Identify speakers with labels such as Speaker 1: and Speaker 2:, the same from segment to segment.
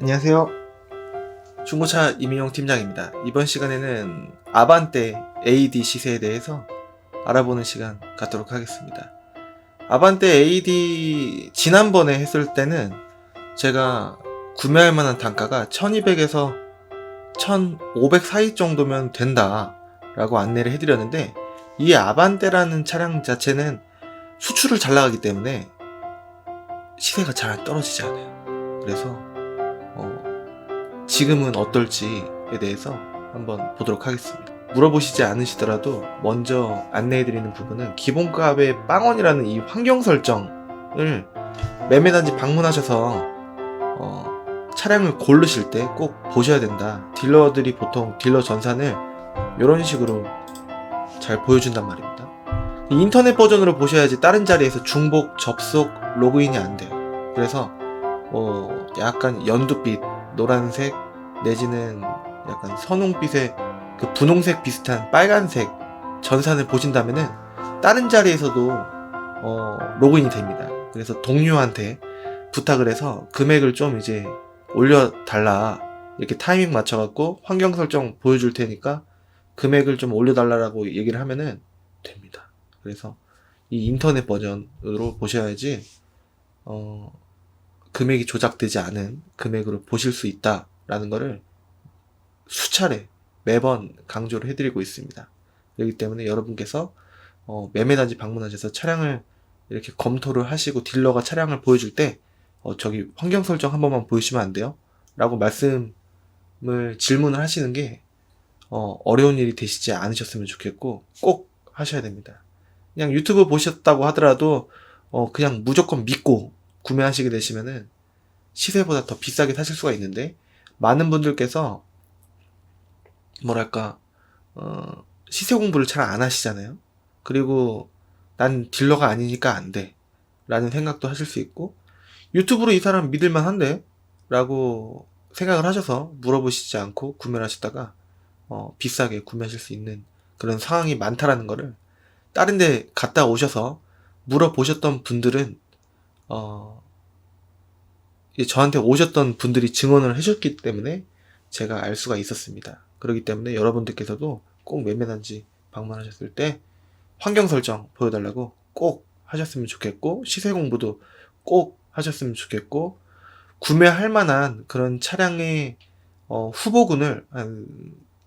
Speaker 1: 안녕하세요. 중고차 이민용 팀장입니다. 이번 시간에는 아반떼 AD 시세에 대해서 알아보는 시간 갖도록 하겠습니다. 아반떼 AD 지난번에 했을 때는 제가 구매할 만한 단가가 1200에서 1500 사이 정도면 된다 라고 안내를 해드렸는데, 이 아반떼라는 차량 자체는 수출을 잘 나가기 때문에 시세가 잘 떨어지지 않아요. 그래서 지금은 어떨지에 대해서 한번 보도록 하겠습니다. 물어보시지 않으시더라도 먼저 안내해드리는 부분은 기본값의 빵원이라는 이 환경 설정을 매매단지 방문하셔서 차량을 고르실 때 꼭 보셔야 된다. 딜러들이 보통 딜러 전산을 이런 식으로 잘 보여준단 말입니다. 인터넷 버전으로 보셔야지 다른 자리에서 중복, 접속, 로그인이 안 돼요. 그래서 약간 연두빛, 노란색 내지는 약간 선홍빛의 그 분홍색 비슷한 빨간색 전산을 보신다면은 다른 자리에서도 로그인이 됩니다. 그래서 동료한테 부탁을 해서 금액을 좀 이제 올려달라, 이렇게 타이밍 맞춰갖고 환경 설정 보여줄 테니까 금액을 좀 올려달라고 얘기를 하면은 됩니다. 그래서 이 인터넷 버전으로 보셔야지 금액이 조작되지 않은 금액으로 보실 수 있다라는 거를 수차례 매번 강조를 해드리고 있습니다. 그렇기 때문에 여러분께서 매매단지 방문하셔서 차량을 이렇게 검토를 하시고 딜러가 차량을 보여줄 때 저기 환경 설정 한 번만 보여주시면 안 돼요? 라고 질문을 하시는 게 어려운 일이 되시지 않으셨으면 좋겠고, 꼭 하셔야 됩니다. 그냥 유튜브 보셨다고 하더라도 그냥 무조건 믿고 구매하시게 되시면은 시세보다 더 비싸게 사실 수가 있는데, 많은 분들께서 뭐랄까 시세 공부를 잘 안 하시잖아요. 그리고 난 딜러가 아니니까 안 돼 라는 생각도 하실 수 있고, 유튜브로 이 사람 믿을만 한데 라고 생각을 하셔서 물어보시지 않고 구매를 하셨다가 비싸게 구매하실 수 있는 그런 상황이 많다라는 거를 다른 데 갔다 오셔서 물어보셨던 분들은 저한테 오셨던 분들이 증언을 해줬기 때문에 제가 알 수가 있었습니다. 그렇기 때문에 여러분들께서도 꼭 매매단지 방문하셨을 때 환경 설정 보여달라고 꼭 하셨으면 좋겠고, 시세 공부도 꼭 하셨으면 좋겠고, 구매할 만한 그런 차량의 후보군을 한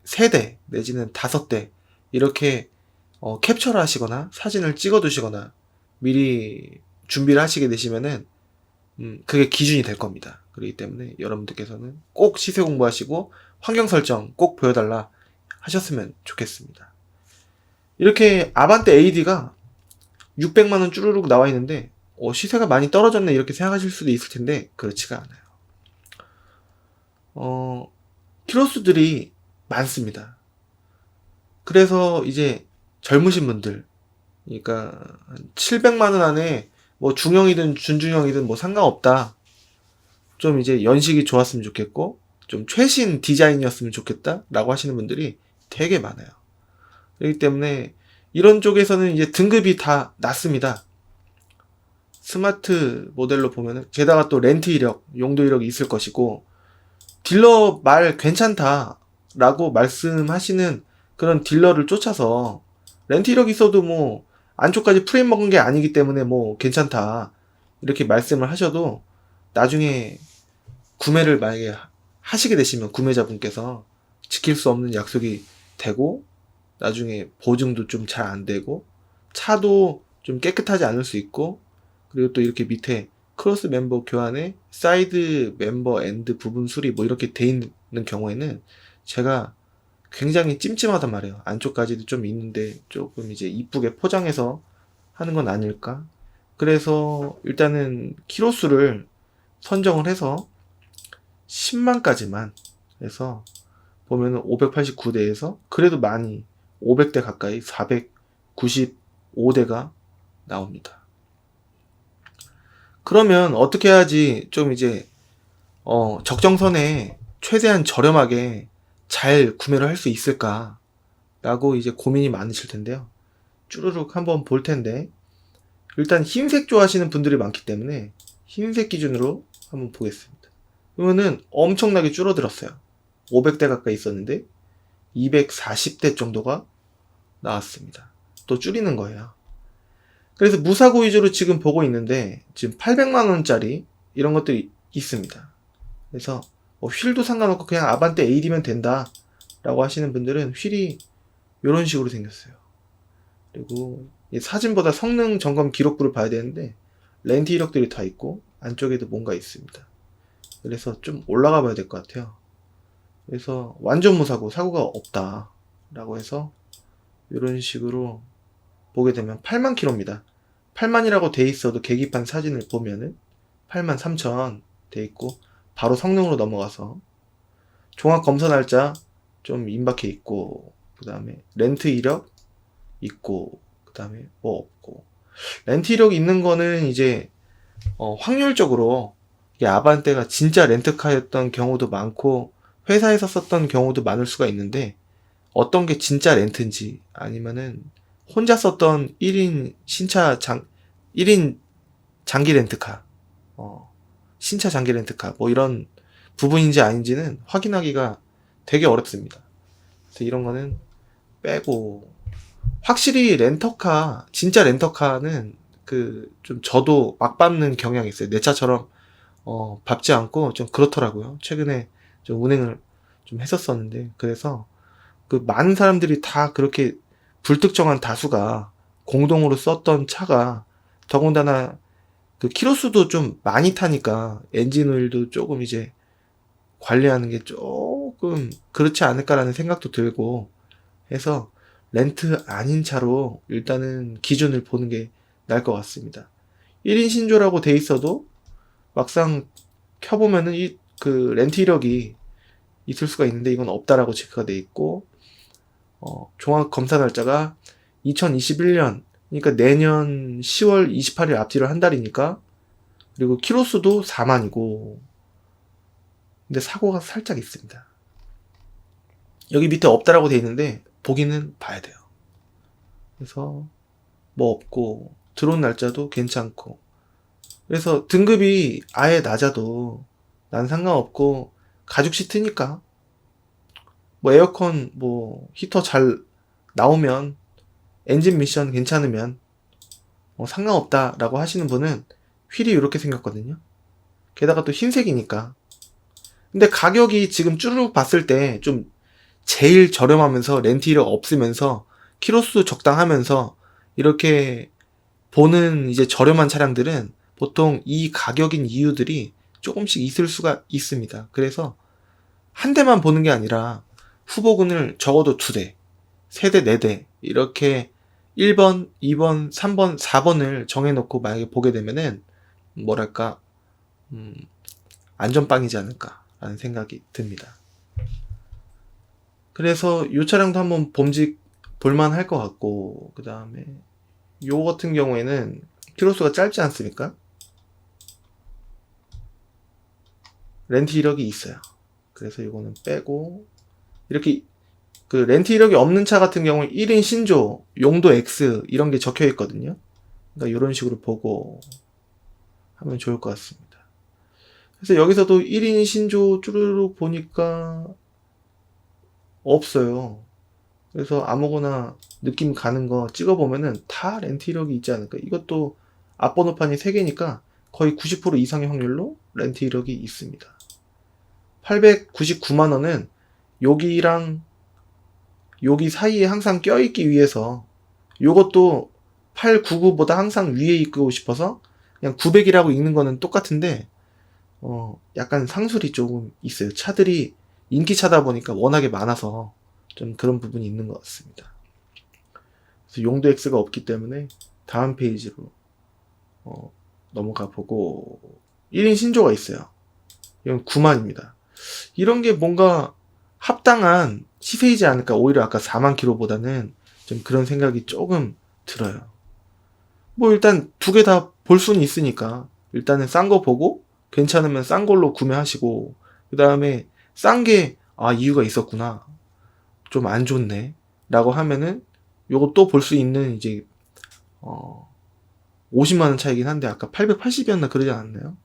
Speaker 1: 3대 내지는 5대 이렇게 캡처를 하시거나 사진을 찍어 두시거나 미리 준비를 하시게 되시면은 그게 기준이 될 겁니다. 그렇기 때문에 여러분들께서는 꼭 시세 공부하시고 환경 설정 꼭 보여달라 하셨으면 좋겠습니다. 이렇게 아반떼 AD가 600만원 쭈루룩 나와 있는데 시세가 많이 떨어졌네 이렇게 생각하실 수도 있을 텐데 그렇지가 않아요. 키로수들이 많습니다. 그래서 이제 젊으신 분들, 그러니까 700만원 안에 뭐 중형이든 준중형이든 뭐 상관없다, 좀 이제 연식이 좋았으면 좋겠고 좀 최신 디자인이었으면 좋겠다 라고 하시는 분들이 되게 많아요. 그렇기 때문에 이런 쪽에서는 이제 등급이 다 낮습니다. 스마트 모델로 보면은 게다가 또 렌트 이력, 용도 이력이 있을 것이고, 딜러 말 괜찮다 라고 말씀하시는 그런 딜러를 쫓아서 렌트 이력 있어도 뭐 안쪽까지 프레임 먹은 게 아니기 때문에 뭐 괜찮다 이렇게 말씀을 하셔도 나중에 구매를 만약에 하시게 되시면 구매자분께서 지킬 수 없는 약속이 되고, 나중에 보증도 좀 잘 안 되고 차도 좀 깨끗하지 않을 수 있고, 그리고 또 이렇게 밑에 크로스 멤버 교환에 사이드 멤버 엔드 부분 수리 뭐 이렇게 돼 있는 경우에는 제가 굉장히 찜찜하단 말이에요. 안쪽까지도 좀 있는데 조금 이제 이쁘게 포장해서 하는 건 아닐까? 그래서 일단은 키로수를 선정을 해서 10만까지만 해서 보면은 589대에서 그래도 많이 500대 가까이 495대가 나옵니다. 그러면 어떻게 해야지 좀 이제 적정선에 최대한 저렴하게 잘 구매를 할 수 있을까 라고 이제 고민이 많으실 텐데요. 쭈루룩 한번 볼 텐데, 일단 흰색 좋아하시는 분들이 많기 때문에 흰색 기준으로 한번 보겠습니다. 그러면은 엄청나게 줄어들었어요. 500대 가까이 있었는데 240대 정도가 나왔습니다. 또 줄이는 거예요. 그래서 무사고 위주로 지금 보고 있는데 지금 800만 원짜리 이런 것들이 있습니다. 그래서 뭐 휠도 상관없고 그냥 아반떼 AD면 된다 라고 하시는 분들은 휠이 이런 식으로 생겼어요. 그리고 사진보다 성능 점검 기록부를 봐야 되는데 렌트 이력들이 다 있고 안쪽에도 뭔가 있습니다. 그래서 좀 올라가 봐야 될 것 같아요. 그래서 완전 무사고 사고가 없다 라고 해서 이런 식으로 보게 되면 8만 킬로입니다. 8만이라고 돼 있어도 계기판 사진을 보면은 8만 3천 돼 있고 바로 성능으로 넘어가서 종합 검사 날짜 좀 임박해 있고 그 다음에 렌트 이력 있고 그 다음에 뭐 없고 렌트 이력 있는 거는 이제 확률적으로 이게 아반떼가 진짜 렌트카였던 경우도 많고 회사에서 썼던 경우도 많을 수가 있는데 어떤 게 진짜 렌트인지 아니면은 혼자 썼던 1인 1인 장기 렌트카 신차 장기 렌트카 뭐 이런 부분인지 아닌지는 확인하기가 되게 어렵습니다. 그래서 이런 거는 빼고 확실히 렌터카 진짜 렌터카는 그 좀 저도 막 밟는 경향이 있어요. 내 차처럼 밟지 않고 좀 그렇더라고요. 최근에 좀 운행을 좀 했었었는데 그래서 그 많은 사람들이 다 그렇게 불특정한 다수가 공동으로 썼던 차가 더군다나 그 키로수도 좀 많이 타니까 엔진 오일도 조금 이제 관리하는 게 조금 그렇지 않을까라는 생각도 들고 해서 렌트 아닌 차로 일단은 기준을 보는 게 나을 것 같습니다. 1인 신조라고 돼 있어도 막상 켜보면은 그 렌트 이력이 있을 수가 있는데 이건 없다라고 체크가 돼 있고 종합 검사 날짜가 2021년 그러니까 내년 10월 28일 앞뒤로 한 달이니까 그리고 키로수도 4만이고 근데 사고가 살짝 있습니다. 여기 밑에 없다라고 돼 있는데 보기는 봐야 돼요. 그래서 뭐 없고 들어온 날짜도 괜찮고 그래서 등급이 아예 낮아도 난 상관없고 가죽 시트니까 뭐 에어컨 뭐 히터 잘 나오면 엔진 미션 괜찮으면 상관없다라고 하시는 분은 휠이 이렇게 생겼거든요. 게다가 또 흰색이니까. 근데 가격이 지금 쭈르륵 봤을 때 좀 제일 저렴하면서 렌트 이력 없으면서 키로수 적당하면서 이렇게 보는 이제 저렴한 차량들은 보통 이 가격인 이유들이 조금씩 있을 수가 있습니다. 그래서 한 대만 보는 게 아니라 후보군을 적어도 2대, 3대, 4대 이렇게 1번, 2번, 3번, 4번을 정해놓고 만약에 보게 되면은 뭐랄까 안전빵이지 않을까라는 생각이 듭니다. 그래서 이 차량도 한번 볼만할 것 같고 그 다음에 요 같은 경우에는 키로수가 짧지 않습니까? 렌트 이력이 있어요. 그래서 이거는 빼고 이렇게 그 렌트 이력이 없는 차 같은 경우는 1인 신조, 용도 X 이런 게 적혀 있거든요. 그러니까 이런 식으로 보고 하면 좋을 것 같습니다. 그래서 여기서도 1인 신조 쭈루룩 보니까 없어요. 그래서 아무거나 느낌 가는 거 찍어보면은 다 렌트 이력이 있지 않을까. 이것도 앞번호판이 3개니까 거의 90% 이상의 확률로 렌트 이력이 있습니다. 899만원은 여기랑 여기 사이에 항상 껴있기 위해서 요것도 899보다 항상 위에 있고 싶어서 그냥 900이라고 읽는 거는 똑같은데 약간 상술이 조금 있어요. 차들이 인기 차다 보니까 워낙에 많아서 좀 그런 부분이 있는 것 같습니다. 그래서 용도 X가 없기 때문에 다음 페이지로 넘어가 보고 1인 신조가 있어요. 이건 9만입니다. 이런 게 뭔가 합당한 시세이지 않을까. 오히려 아까 4만 킬로보다는 좀 그런 생각이 조금 들어요. 뭐 일단 2개 다 볼 수는 있으니까 일단은 싼 거 보고 괜찮으면 싼 걸로 구매하시고 그 다음에 싼 게 이유가 있었구나. 좀 안 좋네. 라고 하면은 요거 또 볼 수 있는 이제 50만원 차이긴 한데 아까 880이었나 그러지 않았나요?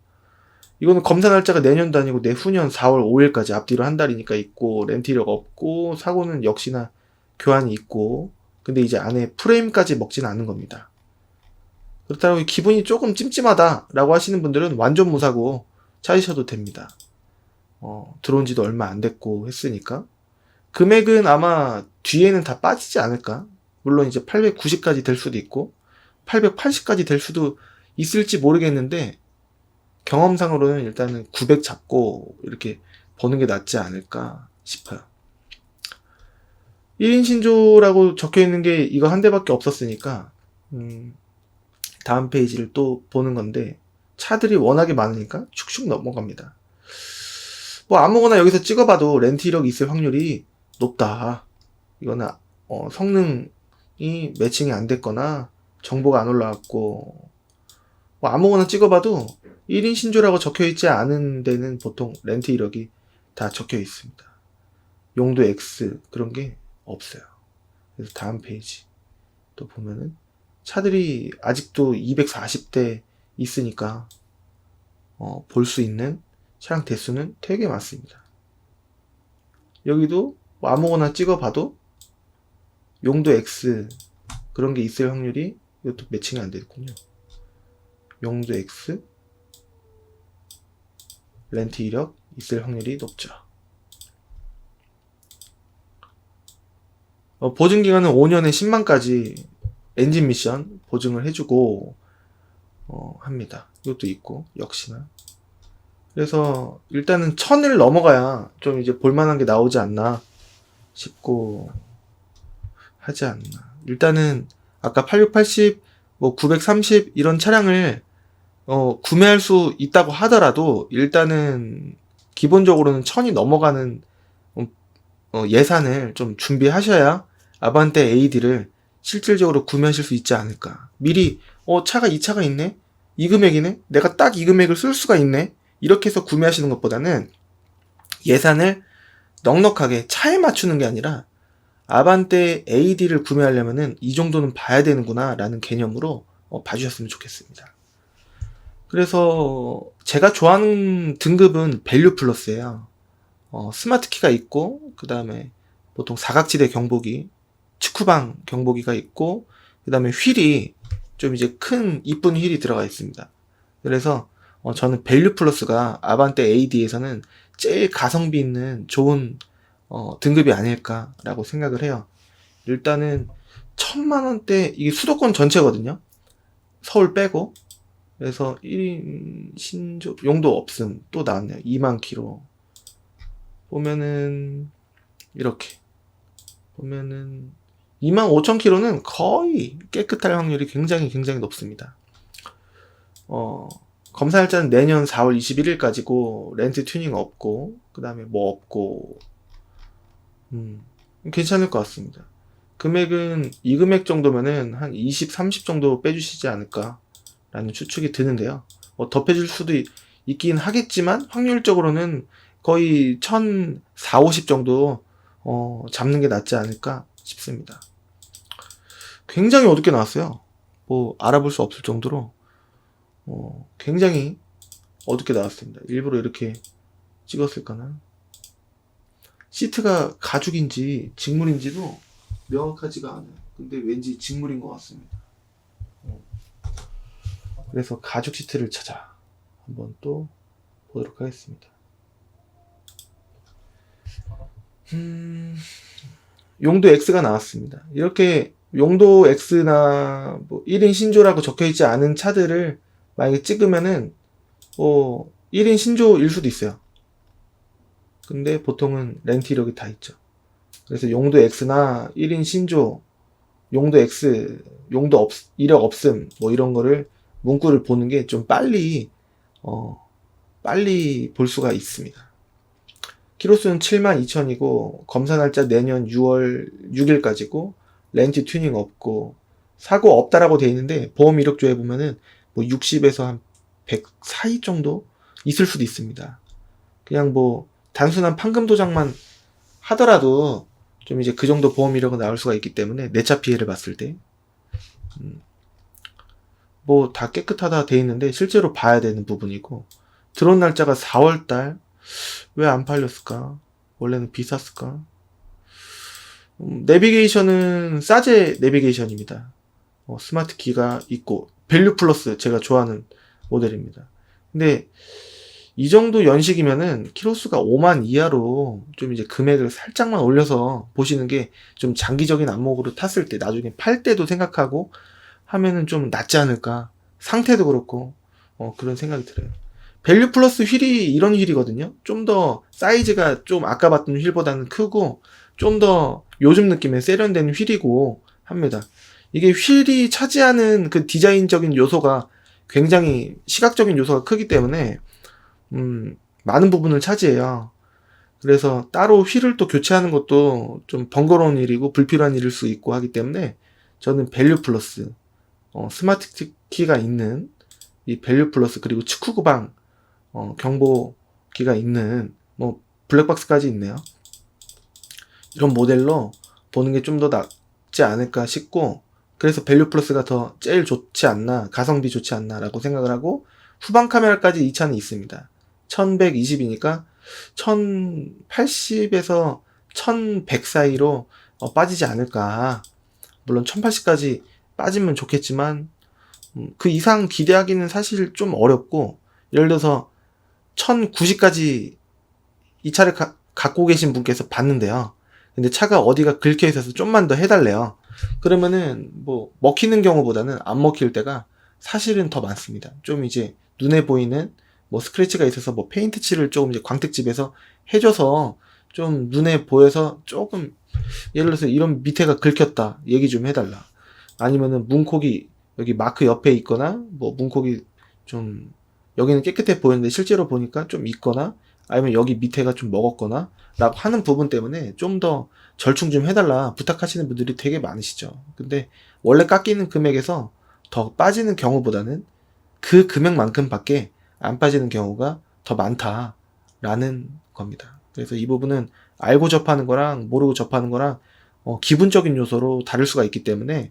Speaker 1: 이거는 검사 날짜가 내년도 아니고 내후년 4월 5일까지 앞뒤로 한 달이니까 있고, 렌트 이력 없고, 사고는 역시나 교환이 있고, 근데 이제 안에 프레임까지 먹지는 않은 겁니다. 그렇다고 기분이 조금 찜찜하다라고 하시는 분들은 완전 무사고 찾으셔도 됩니다. 들어온 지도 얼마 안 됐고 했으니까. 금액은 아마 뒤에는 다 빠지지 않을까? 물론 이제 890까지 될 수도 있고, 880까지 될 수도 있을지 모르겠는데, 경험상으로는 일단은 900 잡고 이렇게 보는 게 낫지 않을까 싶어요. 1인 신조라고 적혀 있는 게 이거 한 대밖에 없었으니까, 다음 페이지를 또 보는 건데, 차들이 워낙에 많으니까 축축 넘어갑니다. 뭐 아무거나 여기서 찍어봐도 렌트 이력이 있을 확률이 높다. 이거는 성능이 매칭이 안 됐거나 정보가 안 올라왔고, 뭐 아무거나 찍어봐도 1인 신조라고 적혀있지 않은 데는 보통 렌트 이력이 다 적혀 있습니다. 용도 X 그런 게 없어요. 그래서 다음 페이지 또 보면은 차들이 아직도 240대 있으니까 볼 수 있는 차량 대수는 되게 많습니다. 여기도 뭐 아무거나 찍어봐도 용도 X 그런 게 있을 확률이 이것도 매칭이 안 됐군요. 용도 X 렌트 이력 있을 확률이 높죠. 보증기간은 5년에 10만까지 엔진 미션 보증을 해주고 합니다. 이것도 있고 역시나. 그래서 일단은 1000을 넘어가야 좀 이제 볼만한 게 나오지 않나 싶고 하지 않나. 일단은 아까 8680, 뭐 930 이런 차량을 구매할 수 있다고 하더라도 일단은 기본적으로는 1000이 넘어가는 예산을 좀 준비하셔야 아반떼 AD를 실질적으로 구매하실 수 있지 않을까. 미리 차가 이 차가 있네? 이 금액이네? 내가 딱 이 금액을 쓸 수가 있네? 이렇게 해서 구매하시는 것보다는 예산을 넉넉하게 차에 맞추는 게 아니라 아반떼 AD를 구매하려면은 이 정도는 봐야 되는구나 라는 개념으로 봐주셨으면 좋겠습니다. 그래서 제가 좋아하는 등급은 밸류 플러스예요. 스마트키가 있고 그 다음에 보통 사각지대 경보기, 측후방 경보기가 있고 그 다음에 휠이 좀 이제 큰 이쁜 휠이 들어가 있습니다. 그래서 저는 밸류 플러스가 아반떼 AD에서는 제일 가성비 있는 좋은 등급이 아닐까라고 생각을 해요. 일단은 1000만원대 이게 수도권 전체거든요. 서울 빼고. 그래서 1인 신조 용도 없음 또 나왔네요. 2만 킬로 보면은 이렇게 보면은 25,000km는 거의 깨끗할 확률이 굉장히 높습니다. 검사 날짜는 내년 4월 21일까지고 렌트 튜닝 없고 그 다음에 뭐 없고 괜찮을 것 같습니다. 금액은 이 금액 정도면은 한 20, 30 정도 빼주시지 않을까 라는 추측이 드는데요. 더 빼줄 수도 있긴 하겠지만 확률적으로는 거의 1,450 정도 잡는 게 낫지 않을까 싶습니다. 굉장히 어둡게 나왔어요. 뭐 알아볼 수 없을 정도로 굉장히 어둡게 나왔습니다. 일부러 이렇게 찍었을까나. 시트가 가죽인지 직물인지도 명확하지가 않아요. 근데 왠지 직물인 것 같습니다. 그래서 가죽 시트를 찾아 한번 또 보도록 하겠습니다. 용도 X가 나왔습니다. 이렇게 용도 X나 뭐 1인 신조라고 적혀있지 않은 차들을 만약에 찍으면은 1인 신조일 수도 있어요. 근데 보통은 렌트 이력이 다 있죠. 그래서 용도 X나 1인 신조, 용도 X, 이력 없음 뭐 이런 거를 문구를 보는 게 좀 빨리 볼 수가 있습니다. 키로수는 72,000이고 검사 날짜 내년 6월 6일까지고 렌트 튜닝 없고 사고 없다라고 돼 있는데 보험 이력조에 보면은 뭐 60에서 한 100 사이 정도 있을 수도 있습니다. 그냥 뭐 단순한 판금 도장만 하더라도 좀 이제 그 정도 보험 이력은 나올 수가 있기 때문에 내차 피해를 봤을 때 뭐 다 깨끗하다 돼 있는데 실제로 봐야 되는 부분이고 들어온 날짜가 4월달. 왜 안 팔렸을까? 원래는 비쌌을까? 내비게이션은 사제 내비게이션입니다. 스마트 키가 있고 밸류 플러스 제가 좋아하는 모델입니다. 근데 이 정도 연식이면은 키로수가 5만 이하로 좀 이제 금액을 살짝만 올려서 보시는 게 좀 장기적인 안목으로 탔을 때 나중에 팔 때도 생각하고 하면은 좀 낫지 않을까. 상태도 그렇고 그런 생각이 들어요. 밸류 플러스 휠이 이런 휠이거든요. 좀 더 사이즈가 좀 아까 봤던 휠보다는 크고 좀 더 요즘 느낌의 세련된 휠이고 합니다. 이게 휠이 차지하는 그 디자인적인 요소가 굉장히 시각적인 요소가 크기 때문에 많은 부분을 차지해요. 그래서 따로 휠을 또 교체하는 것도 좀 번거로운 일이고 불필요한 일일 수 있고 하기 때문에 저는 밸류 플러스 스마트 키가 있는 이 밸류 플러스 그리고 측후구방 경보기가 있는 뭐 블랙박스까지 있네요. 이런 모델로 보는 게 좀 더 낫지 않을까 싶고 그래서 밸류 플러스가 더 제일 좋지 않나 가성비 좋지 않나 라고 생각을 하고 후방 카메라까지 이 차는 있습니다. 1120이니까 1080에서 1100 사이로 빠지지 않을까. 물론 1080까지 빠지면 좋겠지만 그 이상 기대하기는 사실 좀 어렵고 예를 들어서 1090까지 이 차를 갖고 계신 분께서 봤는데요. 근데 차가 어디가 긁혀 있어서 좀만 더 해달래요. 그러면은 뭐 먹히는 경우보다는 안 먹힐 때가 사실은 더 많습니다. 좀 이제 눈에 보이는 뭐 스크래치가 있어서 뭐 페인트 칠을 조금 이제 광택집에서 해줘서 좀 눈에 보여서 조금 예를 들어서 이런 밑에가 긁혔다 얘기 좀 해달라. 아니면은 문콕이 여기 마크 옆에 있거나 뭐 문콕이 좀 여기는 깨끗해 보이는데 실제로 보니까 좀 있거나 아니면 여기 밑에가 좀 먹었거나 라고 하는 부분 때문에 좀 더 절충 좀 해달라 부탁하시는 분들이 되게 많으시죠. 근데 원래 깎이는 금액에서 더 빠지는 경우보다는 그 금액만큼밖에 안 빠지는 경우가 더 많다라는 겁니다. 그래서 이 부분은 알고 접하는 거랑 모르고 접하는 거랑 기분적인 요소로 다를 수가 있기 때문에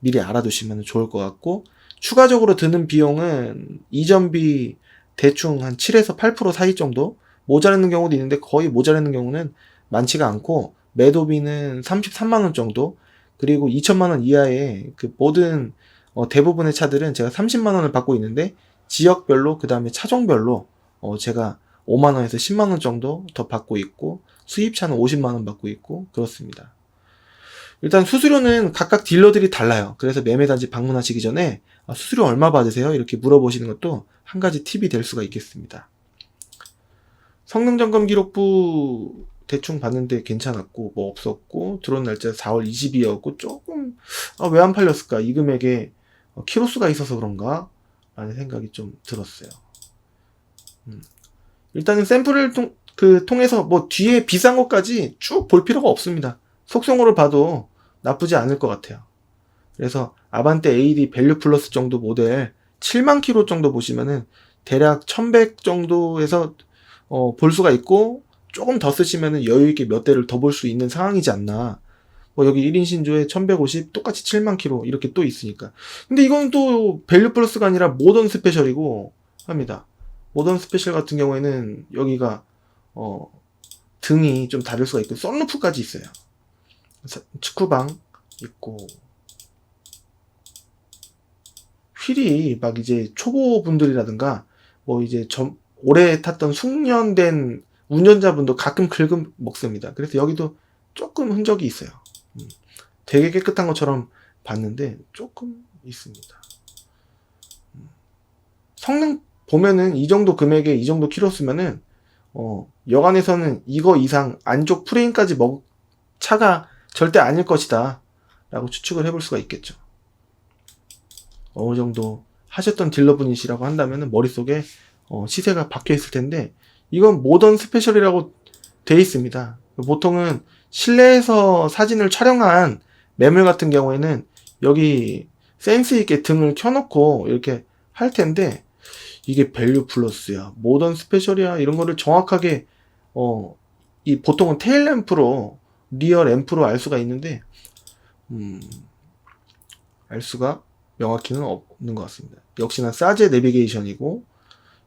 Speaker 1: 미리 알아두시면 좋을 것 같고 추가적으로 드는 비용은 이전비 대충 한 7에서 8% 사이 정도 모자라는 경우도 있는데 거의 모자라는 경우는 많지가 않고 매도비는 33만원 정도 그리고 2천만원 이하의 그 모든 대부분의 차들은 제가 30만원을 받고 있는데 지역별로 그 다음에 차종별로 제가 5만원에서 10만원 정도 더 받고 있고 수입차는 50만원 받고 있고 그렇습니다. 일단 수수료는 각각 딜러들이 달라요. 그래서 매매단지 방문하시기 전에 수수료 얼마 받으세요? 이렇게 물어보시는 것도 한 가지 팁이 될 수가 있겠습니다. 성능점검 기록부 대충 봤는데 괜찮았고 뭐 없었고 들어온 날짜 4월 20일이었고 조금 왜 안 팔렸을까? 이 금액에 키로수가 있어서 그런가? 라는 생각이 좀 들었어요. 일단은 샘플을 통해서 뭐 뒤에 비싼 것까지 쭉 볼 필요가 없습니다. 속성으로 봐도 나쁘지 않을 것 같아요. 그래서 아반떼 AD 밸류 플러스 정도 모델 7만 킬로 정도 보시면은 대략 1100 정도에서 볼 수가 있고 조금 더 쓰시면은 여유있게 몇 대를 더 볼 수 있는 상황이지 않나. 뭐 여기 1인 신조에 1150 똑같이 7만 킬로 이렇게 또 있으니까. 근데 이건 또 밸류 플러스가 아니라 모던 스페셜이고 합니다. 모던 스페셜 같은 경우에는 여기가 등이 좀 다를 수가 있고 썬루프까지 있어요. 측후방 있고 휠이 막 이제 초보분들이라든가 뭐 이제 오래 탔던 숙련된 운전자분도 가끔 긁음 먹습니다. 그래서 여기도 조금 흔적이 있어요. 되게 깨끗한 것처럼 봤는데 조금 있습니다. 성능 보면은 이 정도 금액에 이 정도 키로 쓰면은 여간에서는 이거 이상 안쪽 프레임까지 차가 절대 아닐 것이다 라고 추측을 해볼 수가 있겠죠. 어느 정도 하셨던 딜러분이시라고 한다면 머릿속에 시세가 박혀 있을 텐데 이건 모던 스페셜이라고 돼 있습니다. 보통은 실내에서 사진을 촬영한 매물 같은 경우에는 여기 센스 있게 등을 켜놓고 이렇게 할 텐데 이게 밸류 플러스야 모던 스페셜이야 이런 거를 정확하게 이 보통은 테일 램프로 리어 램프로 알 수가 있는데 알 수가 명확히는 없는 것 같습니다. 역시나 사제 내비게이션이고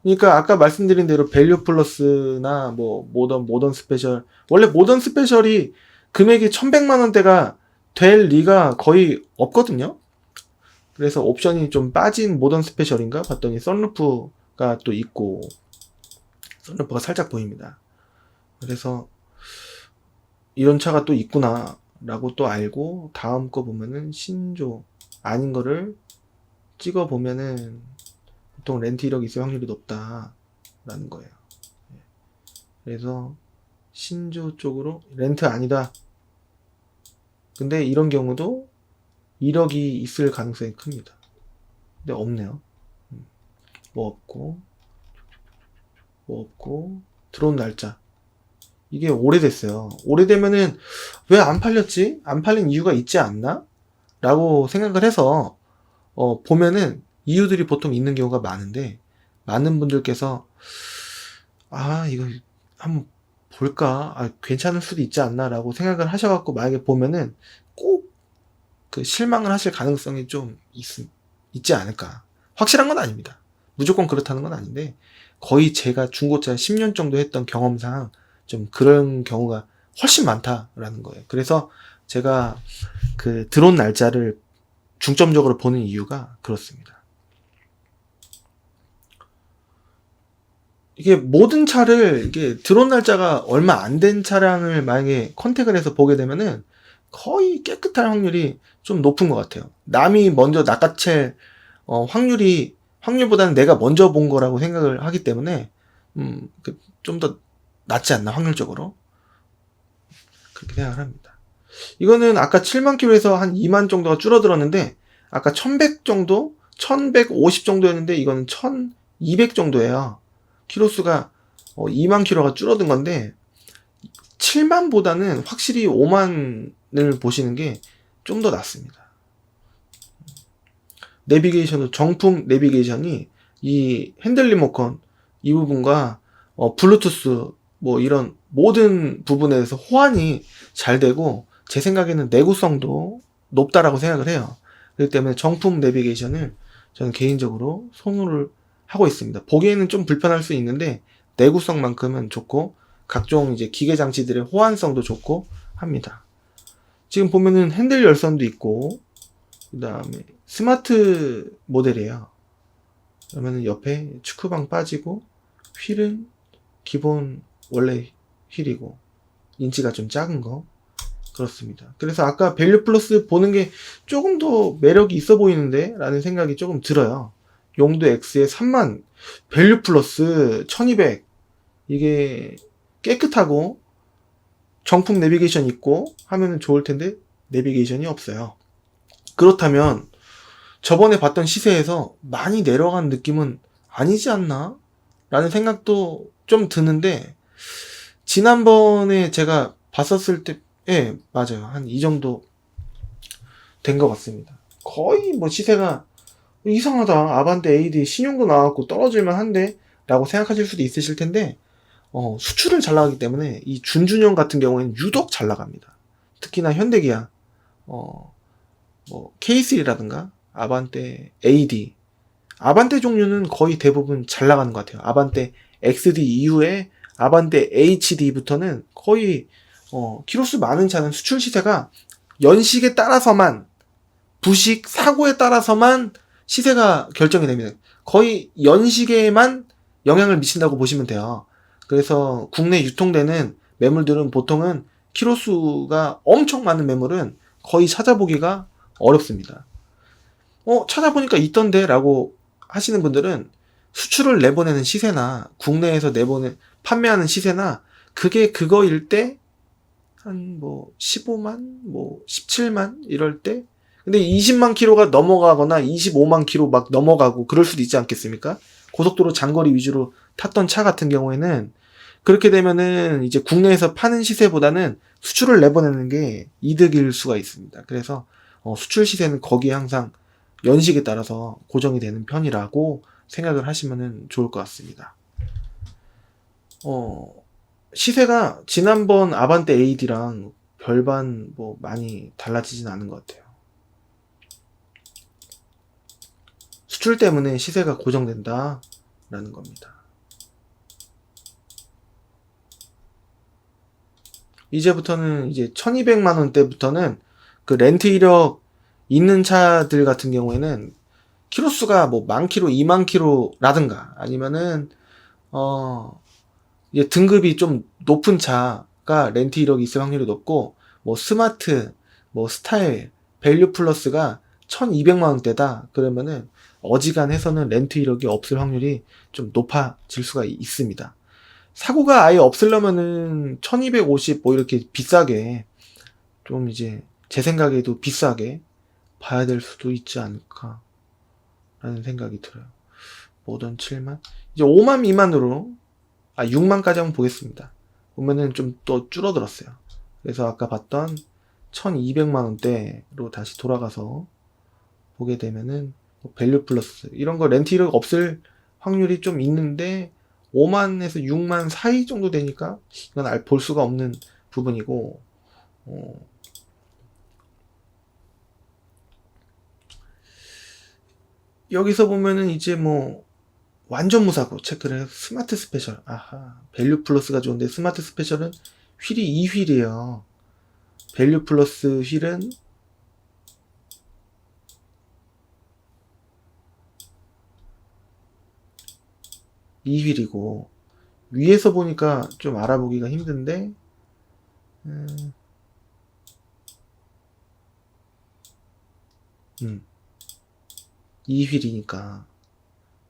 Speaker 1: 그러니까 아까 말씀드린 대로 밸류 플러스나 뭐 모던 스페셜, 원래 모던 스페셜이 금액이 1100만 원대가 될 리가 거의 없거든요. 그래서 옵션이 좀 빠진 모던 스페셜인가 봤더니 썬루프가 또 있고, 썬루프가 살짝 보입니다. 그래서 이런 차가 또 있구나 라고 또 알고, 다음 거 보면은 신조 아닌 거를 찍어 보면은 보통 렌트 이력이 있을 확률이 높다 라는 거예요. 그래서 신조 쪽으로 렌트 아니다, 근데 이런 경우도 이력이 있을 가능성이 큽니다. 근데 없네요. 뭐 없고 들어온 날짜, 이게 오래됐어요. 오래되면은 왜 안 팔렸지? 안 팔린 이유가 있지 않나? 라고 생각을 해서 보면은 이유들이 보통 있는 경우가 많은데, 많은 분들께서 이거 한번 볼까? 괜찮을 수도 있지 않나? 라고 생각을 하셔갖고 만약에 보면은 꼭 그 실망을 하실 가능성이 좀 있지 않을까. 확실한 건 아닙니다. 무조건 그렇다는 건 아닌데, 거의 제가 중고차 10년 정도 했던 경험상 좀 그런 경우가 훨씬 많다라는 거예요. 그래서 제가 그 들어온 날짜를 중점적으로 보는 이유가 그렇습니다. 이게 모든 차를, 이게 들어온 날짜가 얼마 안 된 차량을 만약에 컨택을 해서 보게 되면은 거의 깨끗할 확률이 좀 높은 것 같아요. 남이 먼저 낚아챌 확률보다는 내가 먼저 본 거라고 생각을 하기 때문에 좀 더 낫지 않나, 확률적으로. 그렇게 생각을 합니다. 이거는 아까 7만 킬로에서 한 2만 정도가 줄어들었는데, 아까 1100 정도? 1150 정도였는데 이거는 1200 정도예요. 키로수가 2만 킬로가 줄어든 건데, 7만보다는 확실히 5만을 보시는 게 좀 더 낫습니다. 내비게이션도 정품 내비게이션이 이 핸들 리모컨 이 부분과 블루투스 뭐 이런 모든 부분에 대해서 호환이 잘 되고, 제 생각에는 내구성도 높다라고 생각을 해요. 그렇기 때문에 정품 내비게이션을 저는 개인적으로 선호를 하고 있습니다. 보기에는 좀 불편할 수 있는데 내구성만큼은 좋고, 각종 이제 기계 장치들의 호환성도 좋고 합니다. 지금 보면은 핸들 열선도 있고, 그 다음에 스마트 모델이에요. 그러면은 옆에 축구방 빠지고, 휠은 기본 원래 휠이고, 인치가 좀 작은 거, 그렇습니다. 그래서 아까 밸류 플러스 보는 게 조금 더 매력이 있어 보이는데 라는 생각이 조금 들어요. 용도 X에 3만, 밸류 플러스 1200, 이게 깨끗하고 정품 내비게이션 있고 하면은 좋을 텐데 내비게이션이 없어요. 그렇다면 저번에 봤던 시세에서 많이 내려간 느낌은 아니지 않나? 라는 생각도 좀 드는데, 지난번에 제가 봤었을 때, 맞아요. 한 이 정도 된 것 같습니다. 거의 뭐 시세가 이상하다, 아반떼 AD 신용도 나왔고 떨어질만 한데? 라고 생각하실 수도 있으실 텐데, 수출을 잘 나가기 때문에 이 준준형 같은 경우에는 유독 잘 나갑니다. 특히나 현대기아, 뭐 K3라든가 아반떼 AD, 아반떼 종류는 거의 대부분 잘 나가는 것 같아요. 아반떼 XD 이후에 아반떼 HD부터는 거의 키로수 많은 차는 수출 시세가 연식에 따라서만, 부식 사고에 따라서만 시세가 결정이 됩니다. 거의 연식에만 영향을 미친다고 보시면 돼요. 그래서 국내 유통되는 매물들은 보통은 키로수가 엄청 많은 매물은 거의 찾아보기가 어렵습니다. 찾아보니까 있던데 라고 하시는 분들은 수출을 내보내는 시세나 국내에서 판매하는 시세나 그게 그거일 때 한 뭐 15만, 뭐 17만 이럴 때, 근데 20만 킬로가 넘어가거나 25만 킬로 막 넘어가고 그럴 수도 있지 않겠습니까? 고속도로 장거리 위주로 탔던 차 같은 경우에는 그렇게 되면은 이제 국내에서 파는 시세보다는 수출을 내보내는 게 이득일 수가 있습니다. 그래서 수출 시세는 거기에 항상 연식에 따라서 고정이 되는 편이라고 생각을 하시면 좋을 것 같습니다. 시세가 지난번 아반떼 AD랑 별반 뭐 많이 달라지진 않은 것 같아요. 수출 때문에 시세가 고정된다, 라는 겁니다. 이제부터는 이제 1200만 원대부터는 그 렌트 이력 있는 차들 같은 경우에는 키로수가 뭐 10,000km, 20,000km라든가 아니면은 이제 등급이 좀 높은 차가 렌트 이력이 있을 확률이 높고, 뭐 스마트, 뭐 스타일, 밸류 플러스가 1200만 원대다 그러면은 어지간해서는 렌트 이력이 없을 확률이 좀 높아질 수가 있습니다. 사고가 아예 없으려면은 1250 뭐 이렇게 비싸게, 좀 이제 제 생각에도 비싸게 봐야 될 수도 있지 않을까 라는 생각이 들어요. 모던 7만, 이제 5만 미만으로 6만까지 한번 보겠습니다. 보면은 좀 또 줄어들었어요. 그래서 아까 봤던 1200만 원대로 다시 돌아가서 보게 되면은 뭐 밸류 플러스 이런 거 렌트 이력 없을 확률이 좀 있는데 5만에서 6만 사이 정도 되니까 이건 볼 수가 없는 부분이고, 여기서 보면은 이제 뭐 완전 무사고 체크를 해서 스마트 스페셜, 아하, 밸류 플러스가 좋은데 스마트 스페셜은 휠이 2휠이에요. 밸류 플러스 휠은 2휠이고, 위에서 보니까 좀 알아보기가 힘든데 2휠이니까,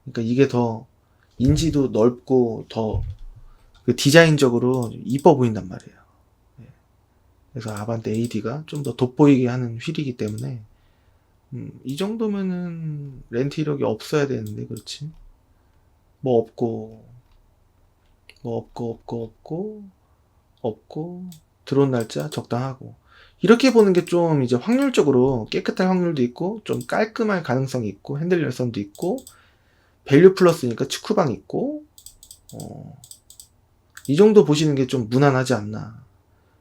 Speaker 1: 그러니까 이게 더 인지도 넓고 더 그 디자인적으로 이뻐 보인단 말이에요. 그래서 아반떼 AD가 좀 더 돋보이게 하는 휠이기 때문에 이 정도면은 렌트 이력이 없어야 되는데, 그렇지? 뭐 없고, 뭐 없고, 들어온 날짜 적당하고, 이렇게 보는 게 좀 이제 확률적으로 깨끗할 확률도 있고 좀 깔끔할 가능성이 있고 핸들 열선도 있고 밸류 플러스니까 측후방 있고, 이 정도 보시는 게 좀 무난하지 않나.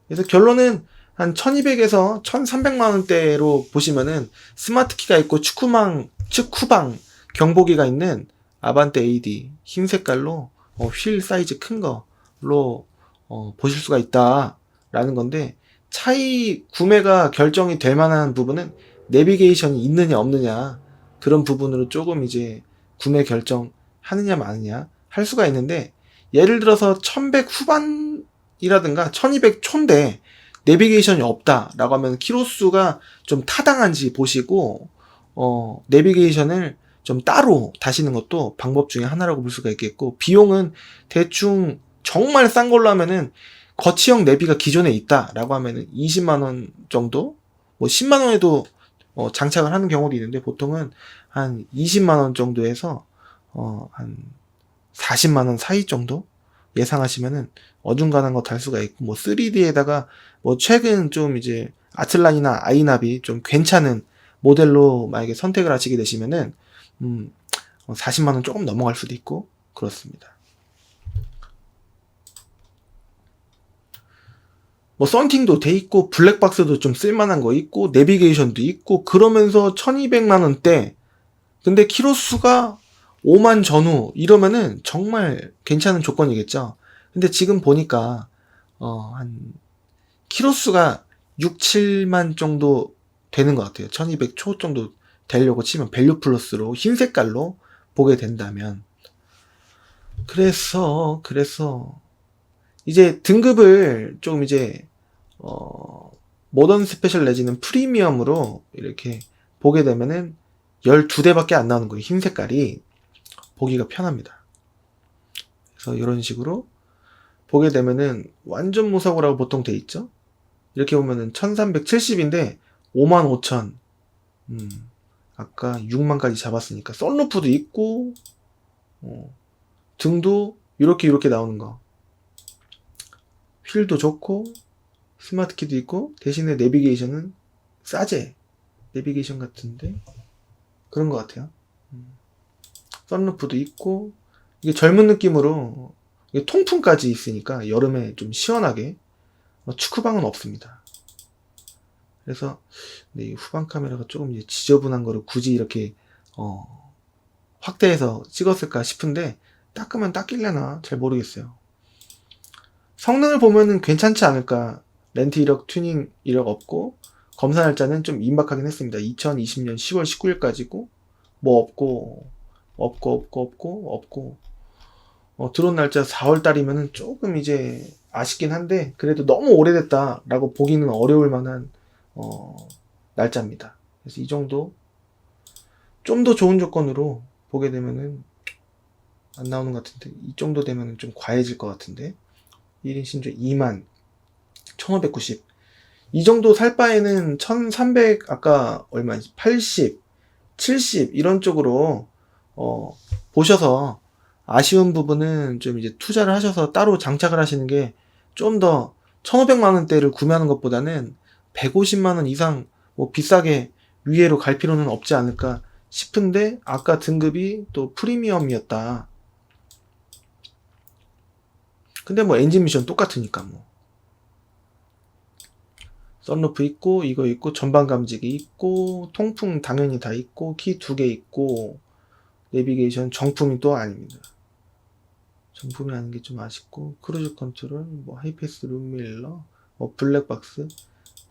Speaker 1: 그래서 결론은 한 1200에서 1300만 원대로 보시면은 스마트 키가 있고 측후방 경보기가 있는 아반떼 AD 흰 색깔로 휠 사이즈 큰 거로 보실 수가 있다라는 건데, 차이 구매가 결정이 될 만한 부분은 내비게이션이 있느냐 없느냐, 그런 부분으로 조금 이제 구매 결정하느냐 마느냐 할 수가 있는데, 예를 들어서 1100 후반이라든가 1200 초인데 내비게이션이 없다라고 하면 키로수가 좀 타당한지 보시고 내비게이션을 좀 따로 다시는 것도 방법 중에 하나라고 볼 수가 있겠고, 비용은 대충 정말 싼 걸로 하면은 거치형 내비가 기존에 있다라고 하면은 20만원 정도, 뭐 10만원에도 장착을 하는 경우도 있는데, 보통은 한 20만원 정도에서 한 40만원 사이 정도 예상하시면은 어중간한 거 달 수가 있고, 뭐 3D에다가 뭐 최근 좀 이제 아틀란이나 아이납이 좀 괜찮은 모델로 만약에 선택을 하시게 되시면은 40만원 조금 넘어갈 수도 있고 그렇습니다. 뭐 썬팅도 돼 있고 블랙박스도 좀 쓸만한 거 있고 내비게이션도 있고 그러면서 1200만 원대, 근데 키로수가 5만 전후 이러면은 정말 괜찮은 조건이겠죠. 근데 지금 보니까 한 키로수가 6, 7만 정도 되는 것 같아요. 1200 초 정도 되려고 치면 밸류 플러스로 흰 색깔로 보게 된다면. 그래서 이제 등급을 좀 이제 모던 스페셜 내지는 프리미엄으로 이렇게 보게 되면은 12대밖에 안 나오는 거예요. 흰 색깔이 보기가 편합니다. 그래서 이런 식으로 보게 되면은 완전 무사고라고 보통 돼 있죠. 이렇게 보면은 1370인데 55,000, 아까 6만까지 잡았으니까 썬루프도 있고 등도 이렇게 나오는 거, 휠도 좋고 스마트 키도 있고, 대신에 내비게이션은 싸제 내비게이션 같은데 그런 것 같아요. 썬루프도 있고, 이게 젊은 느낌으로 이게 통풍까지 있으니까 여름에 좀 시원하게, 축구방은 없습니다. 그래서 이 후방 카메라가 조금 이제 지저분한 거를 굳이 이렇게 확대해서 찍었을까 싶은데 닦으면 닦일려나 잘 모르겠어요. 성능을 보면은 괜찮지 않을까. 렌트 이력, 튜닝 이력 없고, 검사 날짜는 좀 임박하긴 했습니다. 2020년 10월 19일까지고, 뭐 없고, 들어온 날짜 4월 달이면은 조금 이제 아쉽긴 한데, 그래도 너무 오래됐다라고 보기는 어려울 만한, 날짜입니다. 그래서 이 정도, 좀 더 좋은 조건으로 보게 되면은, 안 나오는 것 같은데, 이 정도 되면은 좀 과해질 것 같은데, 1인 신조 2만, 1590. 이 정도 살 바에는 1300, 아까 얼마인지, 80, 70, 이런 쪽으로, 보셔서, 아쉬운 부분은 좀 이제 투자를 하셔서 따로 장착을 하시는 게 좀 더 1500만원대를 구매하는 것보다는 150만원 이상 뭐 비싸게 위에로 갈 필요는 없지 않을까 싶은데, 아까 등급이 또 프리미엄이었다. 근데 뭐 엔진 미션 똑같으니까 뭐. 썬루프 있고, 이거 있고, 전방 감지기 있고, 통풍 당연히 다 있고, 키 2개 있고, 내비게이션 정품이 또 아닙니다. 정품이 아닌 게 좀 아쉽고, 크루즈 컨트롤, 뭐 하이패스 룸밀러, 뭐 블랙박스,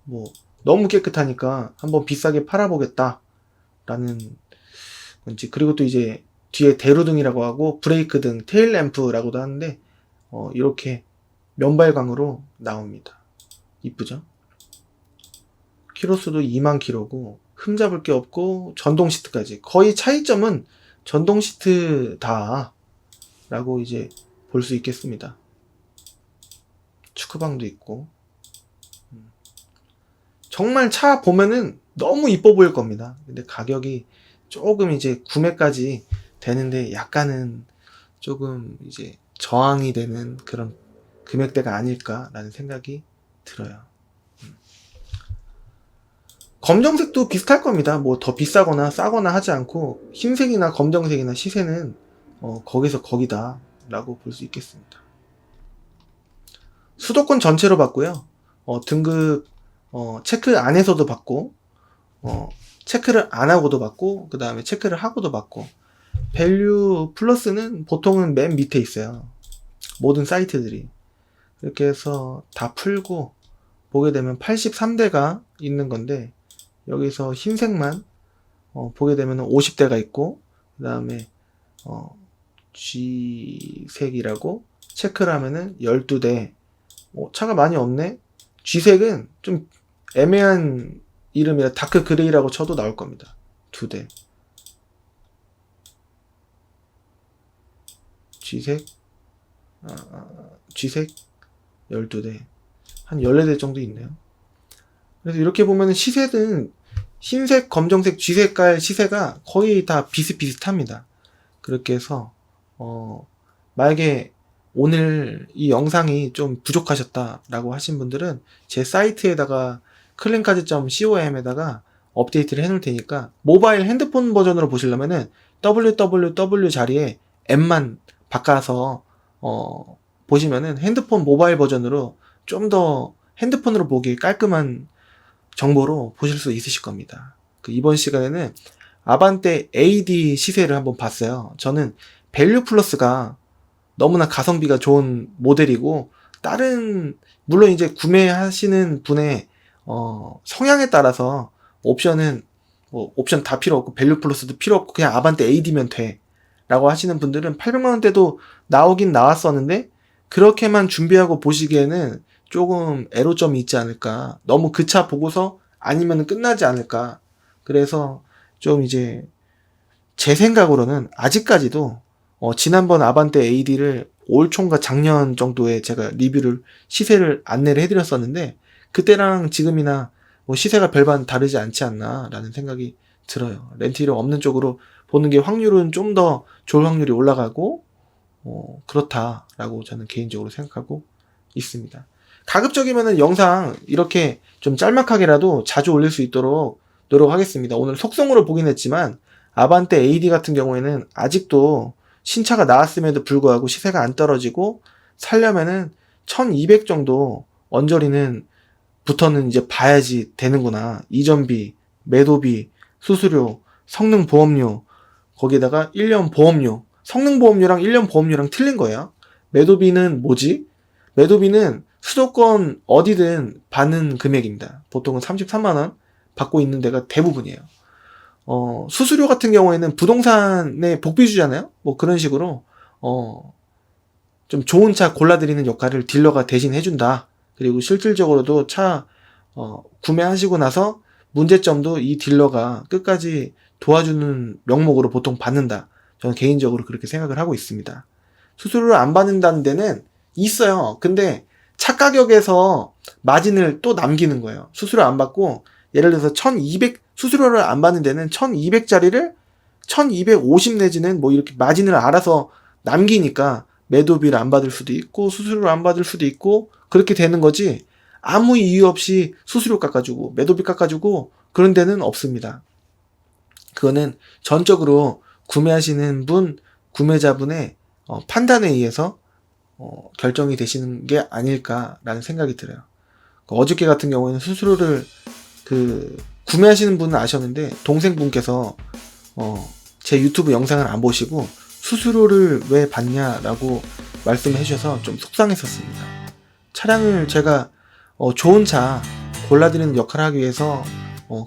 Speaker 1: 뭐 너무 깨끗하니까 한번 비싸게 팔아보겠다 라는 건지. 그리고 또 이제 뒤에 대로등이라고 하고 브레이크 등 테일 램프라고도 하는데, 이렇게 면발광으로 나옵니다. 이쁘죠? 키로수도 2만 킬로고, 흠잡을 게 없고, 전동 시트까지. 거의 차이점은 전동 시트다 라고 이제 볼 수 있겠습니다. 축구방도 있고. 정말 차 보면은 너무 이뻐 보일 겁니다. 근데 가격이 조금 이제 구매까지 되는데 약간은 조금 이제 저항이 되는 그런 금액대가 아닐까라는 생각이 들어요. 검정색도 비슷할 겁니다. 뭐 더 비싸거나 싸거나 하지 않고, 흰색이나 검정색이나 시세는 거기서 거기다 라고 볼 수 있겠습니다. 수도권 전체로 봤고요. 등급 체크 안에서도 받고, 체크를 안 하고도 받고, 그 다음에 체크를 하고도 받고. 밸류 플러스는 보통은 맨 밑에 있어요. 모든 사이트들이. 이렇게 해서 다 풀고 보게 되면 83대가 있는 건데, 여기서 흰색만 보게 되면 50대가 있고, 그 다음에 G색이라고 체크를 하면은 12대. 차가 많이 없네. G색은 좀 애매한 이름이라 다크 그레이라고 쳐도 나올 겁니다. 2대. G색, G색 12대. 한 14대 정도 있네요. 그래서 이렇게 보면은 시세는 흰색, 검정색, G색깔 시세가 거의 다 비슷비슷합니다. 그렇게 해서 만약에 오늘 이 영상이 좀 부족하셨다라고 하신 분들은 제 사이트에다가 클린카즈.com에다가 업데이트를 해놓을 테니까, 모바일 핸드폰 버전으로 보시려면은 www 자리에 m만 바꿔서 보시면은 핸드폰 모바일 버전으로 좀 더 핸드폰으로 보기 깔끔한 정보로 보실 수 있으실 겁니다. 이번 시간에는 아반떼 AD 시세를 한번 봤어요. 저는 밸류 플러스가 너무나 가성비가 좋은 모델이고, 다른 물론 이제 구매하시는 분의 성향에 따라서 옵션은 뭐 옵션 다 필요 없고 밸류 플러스도 필요 없고 그냥 아반떼 AD면 돼 라고 하시는 분들은 800만원대도 나오긴 나왔었는데, 그렇게만 준비하고 보시기에는 조금 애로점이 있지 않을까. 너무 그 차 보고서 아니면 끝나지 않을까. 그래서 좀 이제 제 생각으로는 아직까지도 지난번 아반떼 AD를 올 총과 작년 정도에 제가 리뷰를 시세를 안내를 해드렸었는데, 그때랑 지금이나 뭐 시세가 별반 다르지 않지 않나 라는 생각이 들어요. 렌트이력 없는 쪽으로 보는 게 확률은 좀 더 좋을 확률이 올라가고 그렇다라고 저는 개인적으로 생각하고 있습니다. 가급적이면은 영상 이렇게 좀 짤막하게라도 자주 올릴 수 있도록 노력하겠습니다. 오늘 속성으로 보긴 했지만 아반떼 AD 같은 경우에는 아직도 신차가 나왔음에도 불구하고 시세가 안 떨어지고, 살려면은 1200 정도 언저리는 부터는 이제 봐야지 되는구나. 이전비, 매도비, 수수료, 성능 보험료, 거기에다가 1년 보험료, 성능보험료랑 1년 보험료랑 틀린 거예요. 매도비는 뭐지? 매도비는 수도권 어디든 받는 금액입니다. 보통은 33만원 받고 있는 데가 대부분이에요. 수수료 같은 경우에는 부동산의 복비주잖아요? 뭐 그런 식으로, 좀 좋은 차 골라드리는 역할을 딜러가 대신 해준다. 그리고 실질적으로도 차, 구매하시고 나서 문제점도 이 딜러가 끝까지 도와주는 명목으로 보통 받는다. 저는 개인적으로 그렇게 생각을 하고 있습니다. 수수료를 안 받는다는 데는 있어요. 근데 차 가격에서 마진을 또 남기는 거예요. 수수료 안 받고, 예를 들어서 1200, 수수료를 안 받는 데는 1200짜리를 1250 내지는 뭐 이렇게 마진을 알아서 남기니까 매도비를 안 받을 수도 있고, 수수료를 안 받을 수도 있고, 그렇게 되는 거지, 아무 이유 없이 수수료 깎아주고, 매도비 깎아주고, 그런 데는 없습니다. 그거는 전적으로 구매하시는 분, 구매자분의 판단에 의해서 결정이 되시는 게 아닐까라는 생각이 들어요. 어저께 같은 경우에는 수수료를 구매하시는 분은 아셨는데 동생분께서 제 유튜브 영상을 안 보시고 수수료를 왜 받냐라고 말씀을 해주셔서 좀 속상했었습니다. 차량을 제가 좋은 차 골라드리는 역할을 하기 위해서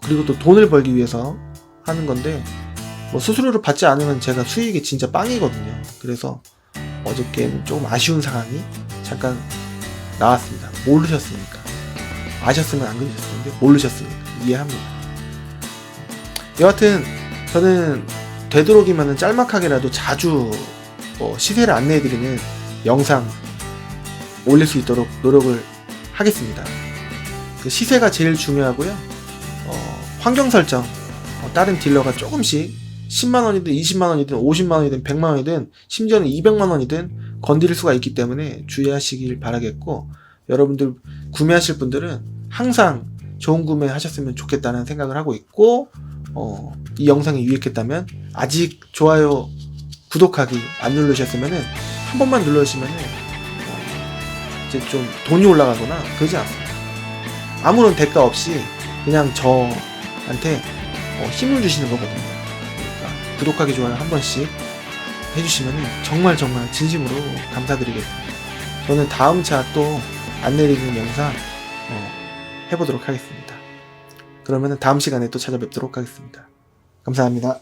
Speaker 1: 그리고 또 돈을 벌기 위해서 하는 건데 뭐 수수료를 받지 않으면 제가 수익이 진짜 빵이거든요. 그래서 어저께는 조금 아쉬운 상황이 잠깐 나왔습니다. 모르셨으니까. 아셨으면 안 그러셨을 텐데 모르셨으니까 이해합니다. 여하튼 저는 되도록이면 짤막하게라도 자주 시세를 안내해드리는 영상 올릴 수 있도록 노력을 하겠습니다. 그 시세가 제일 중요하고요. 환경 설정, 다른 딜러가 조금씩 10만원이든 20만원이든 50만원이든 100만원이든 심지어는 200만원이든 건드릴 수가 있기 때문에 주의하시길 바라겠고, 여러분들 구매하실 분들은 항상 좋은 구매 하셨으면 좋겠다는 생각을 하고 있고, 이 영상이 유익했다면 아직 좋아요, 구독하기 안 누르셨으면은 한 번만 눌러주시면은 이제 좀 돈이 올라가거나 그러지 않습니다. 아무런 대가 없이 그냥 저한테 힘을 주시는 거거든요. 그러니까 구독하기, 좋아요 한 번씩 해주시면은 정말 진심으로 감사드리겠습니다. 저는 다음 차 또 안내드리는 영상 해보도록 하겠습니다. 그러면 다음 시간에 또 찾아뵙도록 하겠습니다. 감사합니다.